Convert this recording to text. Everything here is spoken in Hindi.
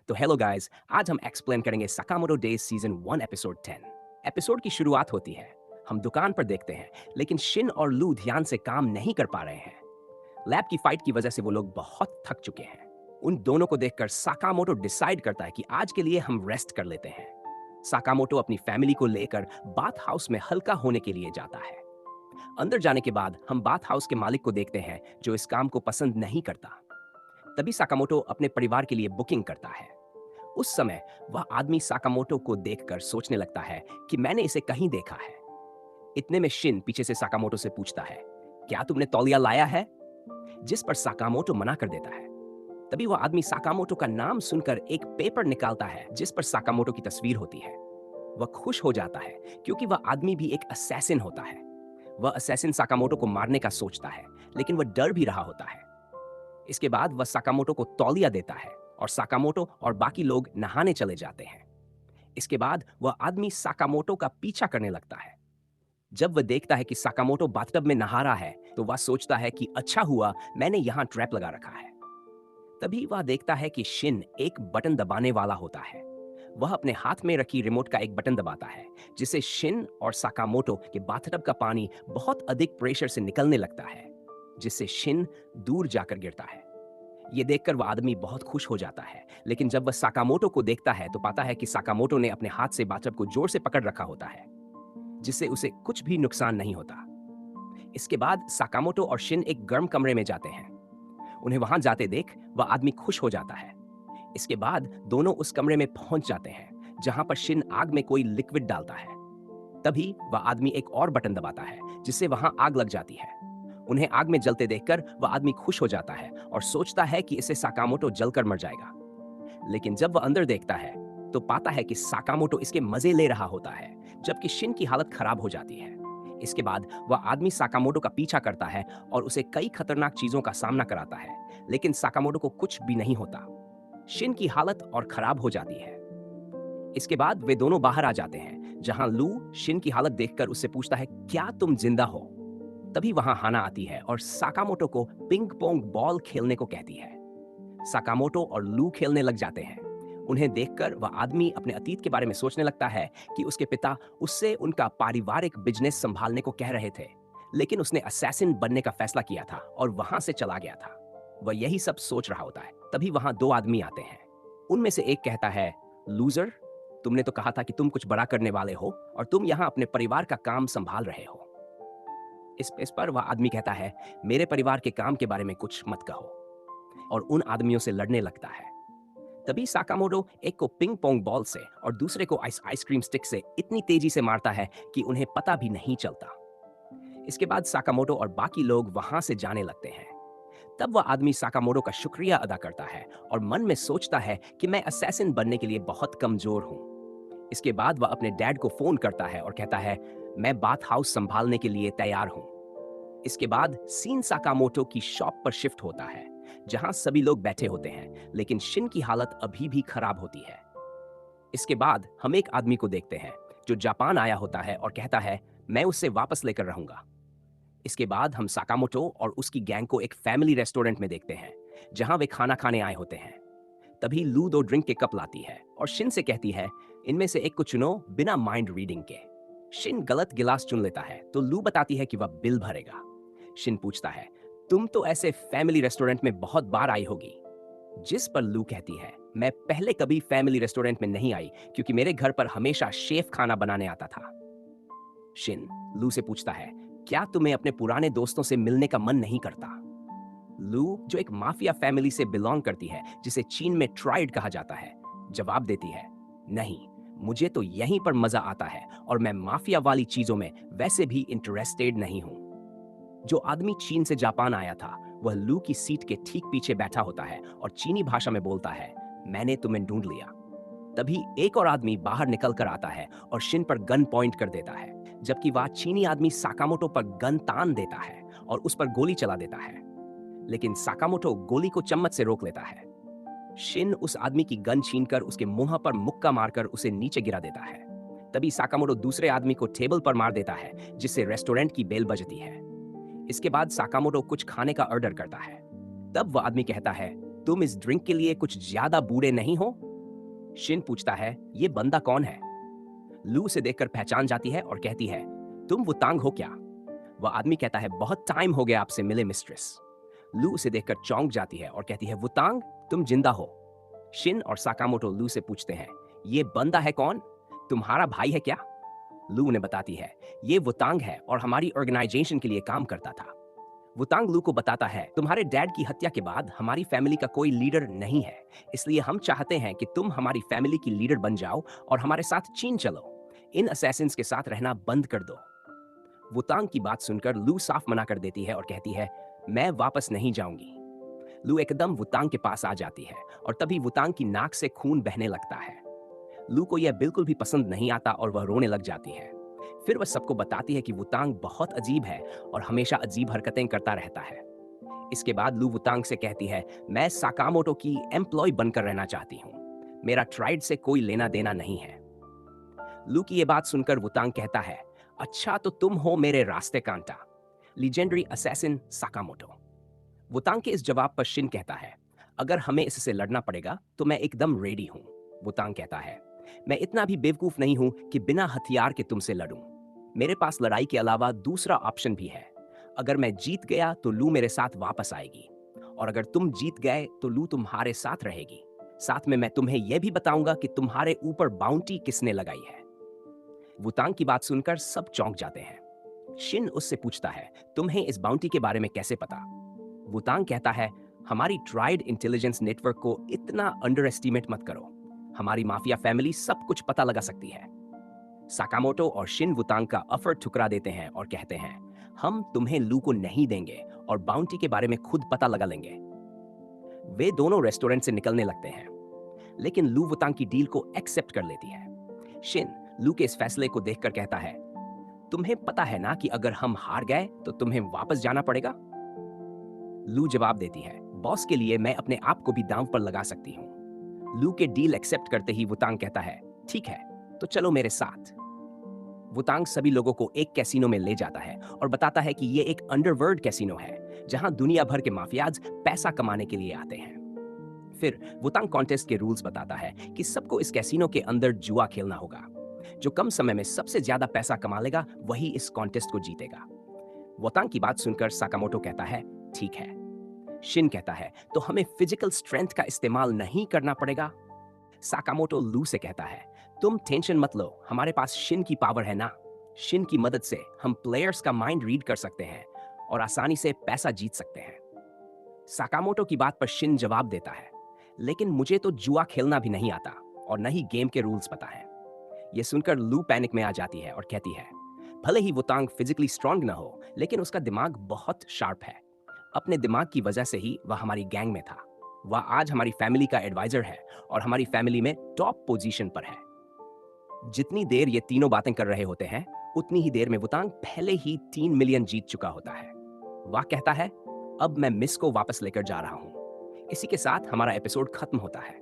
तो हेलो गाइस, आज हम एक्सप्लेन करेंगे Sakamoto days season 1 episode 10। Episode की शुरुआत होती है। हम दुकान पर देखते हैं, लेकिन शिन और लू ध्यान से काम नहीं कर पा रहे हैं। लैब की फाइट की वजह से वो लोग बहुत थक चुके हैं। उन दोनों को देखकर साकामोटो डिसाइड करता है कि आज के लिए हम रेस्ट कर लेते हैं। साकामोटो अपनी फैमिली को लेकर बाथ हाउस में हल्का होने के लिए जाता है। अंदर जाने के बाद हम बाथ हाउस के मालिक को देखते हैं, जो इस काम को पसंद नहीं करता। तभी साकामोटो अपने परिवार के लिए बुकिंग करता है। उस समय वह आदमी साकामोटो को देखकर सोचने लगता है कि मैंने इसे कहीं देखा है। इतने में शिन पीछे से साकामोटो से पूछता है, क्या तुमने तौलिया लाया है? जिस पर साकामोटो मना कर देता है। तभी वह आदमी साकामोटो का नाम सुनकर एक पेपर निकालता है, जिस पर साकामोटो की तस्वीर होती है। वह खुश हो जाता है, क्योंकि वह आदमी भी एक असैसिन होता है। वह असैसिन साकामोटो को मारने का सोचता है, लेकिन वह डर भी रहा होता है। इसके बाद वह साकामोटो को तौलिया देता है और साकामोटो और बाकी लोग नहाने चले जाते हैं। इसके बाद वह आदमी साकामोटो का पीछा करने लगता है। जब वह देखता है कि साकामोटो बाथटब में नहा रहा है, तो वह सोचता है कि अच्छा हुआ मैंने यहाँ ट्रैप लगा रखा है। तभी वह देखता है कि शिन एक बटन दबाने वाला होता है। वह अपने हाथ में रखी रिमोट का एक बटन दबाता है, जिससे शिन और साकामोटो के बाथटब का पानी बहुत अधिक प्रेशर से निकलने लगता है, जिससे शिन दूर जाकर गिरता है। ये देखकर वह आदमी बहुत खुश हो जाता है, लेकिन जब वह साकामोटो को देखता है तो पाता है कि साकामोटो ने अपने हाथ से बाथटब को जोर से पकड़ रखा होता है, जिससे उसे कुछ भी नुकसान नहीं होता। इसके बाद साकामोटो और शिन एक गर्म कमरे में जाते हैं। उन्हें वहां जाते देख वह आदमी खुश हो जाता है। इसके बाद दोनों उस कमरे में पहुंच जाते हैं, जहां पर शिन आग में कोई लिक्विड डालता है। तभी वह आदमी एक और बटन दबाता है, जिससे वहां आग लग जाती है। उन्हें आग में जलते देखकर वह आदमी खुश हो जाता है और सोचता है कि इससे साकामोटो जलकर मर जाएगा। लेकिन जब वह अंदर देखता है, तो पाता है कि साकामोटो इसके मजे ले रहा होता है, जबकि शिन की हालत खराब हो जाती है। इसके बाद वह आदमी साकामोटो का पीछा करता है और उसे कई खतरनाक चीजों का सामना कराता है, लेकिन साकामोटो को कुछ भी नहीं होता। शिन की हालत और खराब हो जाती है। इसके बाद वे दोनों बाहर आ जाते हैं, जहां लू शिन की हालत देखकर उससे पूछता है, क्या तुम जिंदा हो? तभी वहां हाना आती है और साकामोटो को पिंग पोंग बॉल खेलने को कहती है। साकामोटो और लू खेलने लग जाते हैं। उन्हें देखकर वह आदमी अपने अतीत के बारे में सोचने लगता है कि उसके पिता उससे उनका पारिवारिक बिजनेस संभालने को कह रहे थे, लेकिन उसने असैसिन बनने का फैसला किया था और वहां से चला गया था। वह यही सब सोच रहा होता है। तभी वहां दो आदमी आते हैं। उनमें से एक कहता है, लूजर, तुमने तो कहा था कि तुम कुछ बड़ा करने वाले हो और तुम यहाँ अपने परिवार का काम संभाल रहे हो। इस पर वह आदमी कहता है, मेरे परिवार के काम के बारे में कुछ मत कहो, और उन आदमियों से लड़ने लगता है। तभी साकामोटो एक को पिंग पोंग बॉल से और दूसरे को आइसक्रीम स्टिक से इतनी तेजी से मारता है कि उन्हें पता भी नहीं चलता। इसके बाद साकामोटो और बाकी लोग वहां से जाने लगते हैं। तब वह आदमी साकामोटो का शुक्रिया अदा करता है और मन में सोचता है कि मैं असैसिन बनने के लिए बहुत कमजोर हूं। इसके बाद वह अपने डैड को फोन करता है और कहता है, मैं बाथ हाउस संभालने के लिए तैयार हूं। इसके बाद सीन साकामोटो की शॉप पर शिफ्ट होता है, जहां सभी लोग बैठे होते हैं, लेकिन शिन की हालत अभी भी खराब होती है। इसके बाद हम एक आदमी को देखते हैं, जो जापान आया होता है और कहता है, मैं उससे वापस लेकर रहूंगा। इसके बाद हम साकामोटो और उसकी गैंग को एक फैमिली रेस्टोरेंट में देखते हैं, जहां वे खाना खाने आए होते हैं। तभी लू दो ड्रिंक के कप लाती है और शिन से कहती है, इनमें से एक को चुनो बिना माइंड रीडिंग के। शिन गलत गिलास चुन लेता है, तो लू बताती है कि वह बिल भरेगा। शिन पूछता है, तुम तो ऐसे फैमिली रेस्टोरेंट में बहुत बार आई होगी। जिस पर लू कहती है, मैं पहले कभी फैमिली रेस्टोरेंट में नहीं आई, क्योंकि मेरे घर पर हमेशा शेफ खाना बनाने आता था। शिन लू से पूछता है, क्या तुम्हें अपने पुराने दोस्तों से मिलने का मन नहीं करता? लू, जो एक माफिया फैमिली से बिलोंग करती है, जिसे चीन में ट्राइड कहा जाता है, जवाब देती है, नहीं, मुझे तो यहीं पर मजा आता है और मैं माफिया वाली चीजों में वैसे भी इंटरेस्टेड नहीं हूं। जो आदमी चीन से जापान आया था, वह लू की सीट के ठीक पीछे बैठा होता है और चीनी भाषा में बोलता है, मैंने तुम्हें ढूंढ लिया। तभी एक और आदमी बाहर निकल कर आता है और शिन पर गन पॉइंट कर देता है, जबकि वह चीनी आदमी साकामोटो पर गन तान देता है और उस पर गोली चला देता है, लेकिन साकामोटो गोली को चम्मच से रोक लेता है। शिन उस आदमी की गन छीनकर उसके मुंह पर मुक्का मारकर उसे नीचे गिरा देता है। तभी साकामोटो दूसरे आदमी को टेबल पर मार देता है, जिससे रेस्टोरेंट की बेल बजती है। इसके बाद साकामोटो कुछ खाने का ऑर्डर करता है। तब वह आदमी कहता है, तुम इस ड्रिंक के लिए कुछ ज्यादा बूढ़े नहीं हो? शिन पूछता है, ये बंदा कौन है? लू उसे देखकर पहचान जाती है और कहती है, तुम वुतांग हो क्या? वह आदमी कहता है, बहुत टाइम हो गया आपसे मिले मिस्ट्रेस। लू उसे देखकर चौंक जाती है और कहती है, वुतांग तुम जिंदा हो? शिन और साकामोटो लू से पूछते हैं, ये बंदा है कौन? तुम्हारा भाई है क्या? लू उन्हें बताती है, ये वुतांग है और हमारी ऑर्गेनाइजेशन के लिए काम करता था। वुतांग लू को बताता है, तुम्हारे डैड की हत्या के बाद हमारी फैमिली का कोई लीडर नहीं है, इसलिए हम चाहते हैं कि तुम हमारी फैमिली की लीडर बन जाओ और हमारे साथ चीन चलो। इन असैसिन्स के साथ रहना बंद कर दो। वुतांग की बात सुनकर लू साफ मना कर देती है और कहती है, मैं वापस नहीं जाऊंगी। लू एकदम वुतांग के पास आ जाती है और तभी वुतांग की नाक से खून बहने लगता है। लू को यह बिल्कुल भी पसंद नहीं आता और वह रोने लग जाती है। फिर वह सबको बताती है कि वुतांग बहुत अजीब है और हमेशा अजीब हरकतें करता रहता है। इसके बाद लू वुतांग से कहती है, मैं साकामोटो की एम्प्लॉय बनकर रहना चाहती हूँ। मेरा ट्राइड से कोई लेना देना नहीं है। लू की यह बात सुनकर वुतांग कहता है, अच्छा तो तुम हो मेरे रास्ते कांटा, लीजेंडरी असैसिन साकामोटो। वुतांग के इस जवाब पर शिन कहता है, अगर हमें इससे लड़ना पड़ेगा तो मैं एकदम रेडी हूं। वुतांग कहता है, मैं इतना भी बेवकूफ नहीं हूं कि बिना हथियार के तुमसे लड़ूं। मेरे पास लड़ाई के अलावा दूसरा ऑप्शन भी है। अगर मैं जीत गया तो लू मेरे साथ वापस आएगी, और अगर तुम जीत गए तो लू तुम्हारे साथ रहेगी। साथ में मैं तुम्हें यह भी बताऊंगा कि तुम्हारे ऊपर बाउंटी किसने लगाई है। वुतांग की बात सुनकर सब चौंक जाते हैं। शिन उससे पूछता है, तुम्हें इस बाउंटी के बारे में कैसे पता? वुतांग कहता है, हमारी ट्राइड इंटेलिजेंस नेटवर्क को इतना अंडर एस्टिमेट मत करो। हमारी माफिया फैमिली सब कुछ पता लगा सकती है। साकामोटो और शिन वुतांग का ऑफर ठुकरा देते हैं और कहते हैं, हम तुम्हें लू को नहीं देंगे और बाउंटी के बारे में खुद पता लगा लेंगे। वे दोनों रेस्टोरेंट से निकलने लगते हैं, लेकिन लू वुतांग की डील को एक्सेप्ट कर लेती है। शिन लू के इस फैसले को देखकर कहता है, तुम्हें पता है ना कि अगर हम हार गए तो तुम्हें वापस जाना पड़ेगा? लू जवाब देती है, बॉस के लिए मैं अपने आप को भी दांव पर लगा सकती हूँ। लू के डील एक्सेप्ट करते ही वुतांग कहता है, ठीक है तो चलो मेरे साथ। वुतांग सभी लोगों को एक कैसीनो में ले जाता है और बताता है कि ये एक अंडरवर्ल्ड कैसीनो है जहां दुनिया भर के माफियाज पैसा कमाने के लिए आते हैं। फिर वुतांग कॉन्टेस्ट के रूल्स बताता है कि सबको इस कैसीनो के अंदर जुआ खेलना होगा। जो कम समय में सबसे ज्यादा पैसा कमा लेगा वही इस कॉन्टेस्ट को जीतेगा। वुतांग की बात सुनकर साकामोटो कहता है, ठीक है। शिन कहता है, तो हमें फिजिकल स्ट्रेंथ का इस्तेमाल नहीं करना पड़ेगा? साकामोटो लू से कहता है, तुम टेंशन मत लो, हमारे पास शिन की पावर है ना। शिन की मदद से हम प्लेयर्स का माइंड रीड कर सकते हैं और आसानी से पैसा जीत सकते हैं। साकामोटो की बात पर शिन जवाब देता है, लेकिन मुझे तो जुआ खेलना भी नहीं आता और न ही गेम के रूल्स पता है। यह सुनकर लू पैनिक में आ जाती है और कहती है, भले ही वुतांग फिजिकली स्ट्रांग ना हो, लेकिन उसका दिमाग बहुत शार्प है। अपने दिमाग की वजह से ही वह हमारी गैंग में था। वह आज हमारी फैमिली का एडवाइजर है और हमारी फैमिली में टॉप पोजीशन पर है। जितनी देर ये तीनों बातें कर रहे होते हैं, उतनी ही देर में वुतांग पहले ही 3 मिलियन जीत चुका होता है। वह कहता है, अब मैं मिस को वापस लेकर जा रहा हूं। इसी के साथ हमारा एपिसोड खत्म होता है।